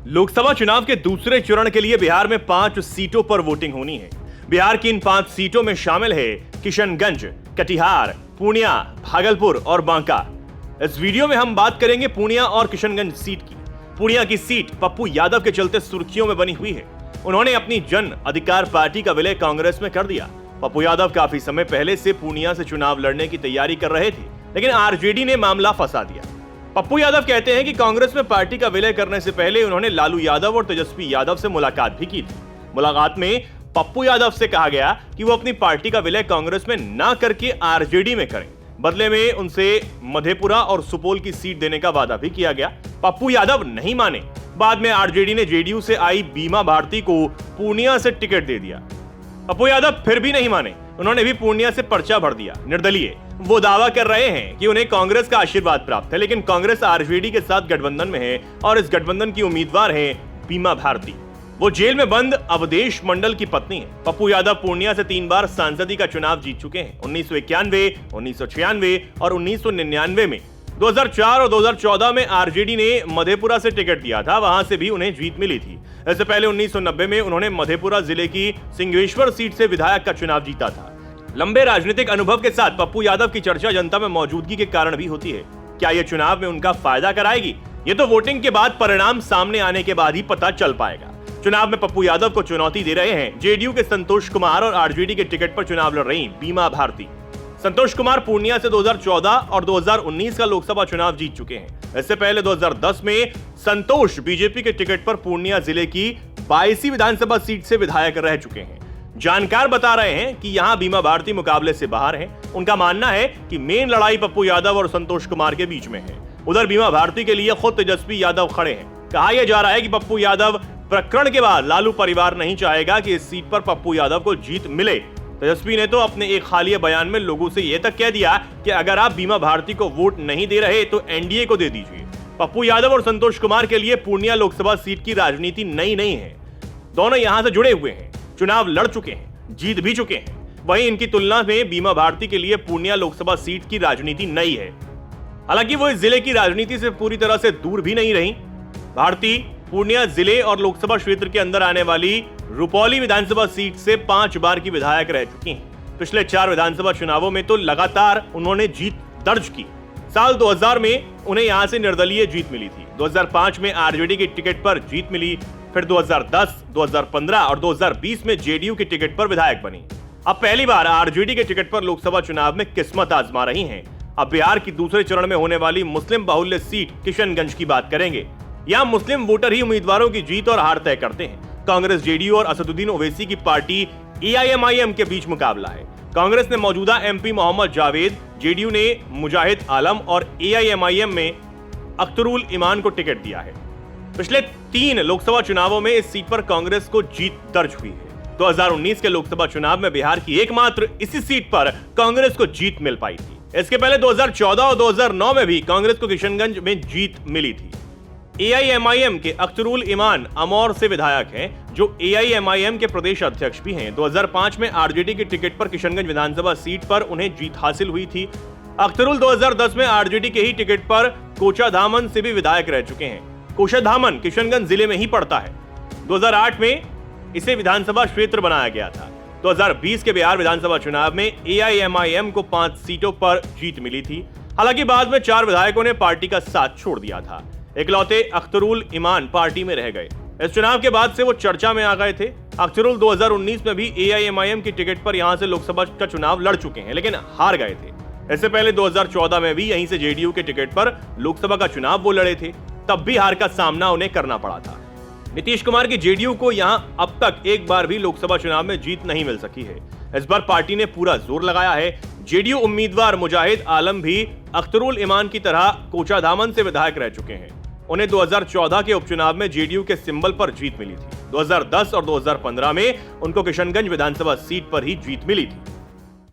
लोकसभा चुनाव के दूसरे चरण के लिए बिहार में 5 सीटों पर वोटिंग होनी है। बिहार की इन 5 सीटों में शामिल है किशनगंज, कटिहार, पूर्णिया, भागलपुर और बांका। इस वीडियो में हम बात करेंगे पूर्णिया और किशनगंज सीट की। पूर्णिया की सीट पप्पू यादव के चलते सुर्खियों में बनी हुई है। उन्होंने अपनी जन अधिकार पार्टी का विलय कांग्रेस में कर दिया। पप्पू यादव काफी समय पहले से पूर्णिया से चुनाव लड़ने की तैयारी कर रहे थे, लेकिन आरजेडी ने मामला फंसा दिया। पप्पू यादव कहते हैं कि कांग्रेस में पार्टी का विलय करने से पहले उन्होंने लालू यादव और तेजस्वी यादव से मुलाकात भी की थी। मुलाकात में पप्पू यादव से कहा गया कि वो अपनी पार्टी का विलय कांग्रेस में ना करके आरजेडी में करें। बदले में उनसे मधेपुरा और सुपौल की सीट देने का वादा भी किया गया। पप्पू यादव नहीं माने। बाद में आरजेडी ने जेडीयू से आई बीमा भारती को पूर्णिया से टिकट दे दिया। पप्पू यादव फिर भी नहीं माने। उन्होंने भी पूर्णिया से पर्चा भर दिया। निर्दलीय वो दावा कर रहे हैं कि उन्हें कांग्रेस का आशीर्वाद प्राप्त है, लेकिन कांग्रेस आरजेडी के साथ गठबंधन में है और इस गठबंधन की उम्मीदवार है बीमा भारती। वो जेल में बंद अवधेश मंडल की पत्नी है। पप्पू यादव पूर्णिया से 3 बार सांसदी का चुनाव जीत चुके हैं। 1991, 1996 और 1999 में। 2004 और 2014 में आरजेडी ने मधेपुरा से टिकट दिया था, वहां से भी उन्हें जीत मिली थी। इससे पहले 1990 में उन्होंने मधेपुरा जिले की सिंगेश्वर सीट से विधायक का चुनाव जीता था। लंबे राजनीतिक अनुभव के साथ पप्पू यादव की चर्चा जनता में मौजूदगी के कारण भी होती है। क्या यह चुनाव में उनका फायदा कराएगी? ये तो वोटिंग के बाद परिणाम सामने आने के बाद ही पता चल पाएगा। चुनाव में पप्पू यादव को चुनौती दे रहे हैं जेडीयू के संतोष कुमार और आरजेडी के टिकट पर चुनाव लड़ रही बीमा भारती। संतोष कुमार पूर्णिया से 2014 और 2019 का लोकसभा चुनाव जीत चुके हैं। इससे पहले 2010 में संतोष बीजेपी के टिकट पर पूर्णिया जिले की 22वीं विधानसभा सीट से विधायक रह चुके हैं। जानकार बता रहे हैं कि यहां बीमा भारती मुकाबले से बाहर हैं। उनका मानना है कि मेन लड़ाई पप्पू यादव और संतोष कुमार के बीच में है। उधर बीमा भारती के लिए खुद तेजस्वी यादव खड़े हैं। कहा यह जा रहा है कि पप्पू यादव प्रकरण के बाद लालू परिवार नहीं चाहेगा कि इस सीट पर पप्पू यादव को जीत मिले। तेजस्वी ने तो अपने एक हालिया बयान में लोगों से यह तक कह दिया कि अगर आप बीमा भारती को वोट नहीं दे रहे तो एनडीए को दे दीजिए। पप्पू यादव और संतोष कुमार के लिए पूर्णिया लोकसभा सीट की राजनीति नई नहीं है। दोनों यहां से जुड़े हुए हैं, चुनाव लड़ चुके हैं, जीत भी चुके हैं। वहीं इनकी तुलना में बीमा भारती के लिए पूर्णिया लोकसभा सीट की राजनीति नई है। हालांकि वो इस जिले की राजनीति से पूरी तरह से दूर भी नहीं रही। भारती पूर्णिया जिले और लोकसभा क्षेत्र के अंदर आने वाली रुपौली विधानसभा सीट से 5 बार की विधायक रह चुकी हैं। पिछले 4 विधानसभा चुनावों में तो लगातार उन्होंने जीत दर्ज की। साल 2000 में उन्हें यहां से निर्दलीय जीत मिली थी। 2005 में आरजेडी के टिकट पर जीत मिली। फिर 2010, 2015 और 2020 में जेडीयू के टिकट पर विधायक बनी। अब पहली बार आरजेडी के टिकट पर लोकसभा चुनाव में किस्मत आजमा रही हैं। अब बिहार की दूसरे चरण में होने वाली मुस्लिम बाहुल्य सीट किशनगंज की बात करेंगे। यहाँ मुस्लिम वोटर ही उम्मीदवारों की जीत और हार तय करते हैं। कांग्रेस, जेडीयू और असदुद्दीन ओवैसी की पार्टी एआईएमआईएम के बीच मुकाबला है। कांग्रेस ने मौजूदा एमपी मोहम्मद जावेद, जेडीयू ने मुजाहिद आलम और एआईएमआईएम में अख्तरुल ईमान को टिकट दिया है। पिछले 3 लोकसभा चुनावों में इस सीट पर कांग्रेस को जीत दर्ज हुई है। 2019 के लोकसभा चुनाव में बिहार की एकमात्र इसी सीट पर कांग्रेस को जीत मिल पाई थी। इसके पहले 2014 और 2009 में भी कांग्रेस को किशनगंज में जीत मिली थी। एआईएमआईएम के अख्तरुल ईमान अमौर से विधायक हैं, जो एआईएमआईएम के प्रदेश अध्यक्ष भी हैं। 2005 में आरजेडी के टिकट पर किशनगंज विधानसभा सीट पर उन्हें जीत हासिल हुई थी। अख्तरुल 2010 में आरजेडी के ही टिकट पर कोचाधामन से भी विधायक रह चुके हैं। कोचाधामन किशनगंज जिले में ही पड़ता है। 2008 में इसे विधानसभा क्षेत्र बनाया गया था। 2020 के बिहार विधानसभा चुनाव में एआईएमआईएम को 5 सीटों पर जीत मिली थी। हालांकि बाद में 4 विधायकों ने पार्टी का साथ छोड़ दिया था। इकलौते अख्तरुल ईमान पार्टी में रह गए। इस चुनाव के बाद से वो चर्चा में आ गए थे। अख्तरुल 2019 में भी एआईएमआईएम की टिकट पर यहां से लोकसभा का चुनाव लड़ चुके हैं, लेकिन हार गए थे। इससे पहले 2014 में भी यहीं से जेडीयू के टिकट पर लोकसभा का चुनाव वो लड़े थे, तब भी हार का सामना उन्हें करना पड़ा था। नीतीश कुमार की जेडीयू को यहां अब तक एक बार भी लोकसभा चुनाव में जीत नहीं मिल सकी है। इस बार पार्टी ने पूरा जोर लगाया है। जेडीयू उम्मीदवार मुजाहिद आलम भी अख्तरुल ईमान की तरह कोचाधामन से विधायक रह चुके हैं। उन्हें 2014 के उपचुनाव में जेडीयू के सिंबल पर जीत मिली थी। 2010 और 2015 में उनको किशनगंज विधानसभा सीट पर ही जीत मिली थी।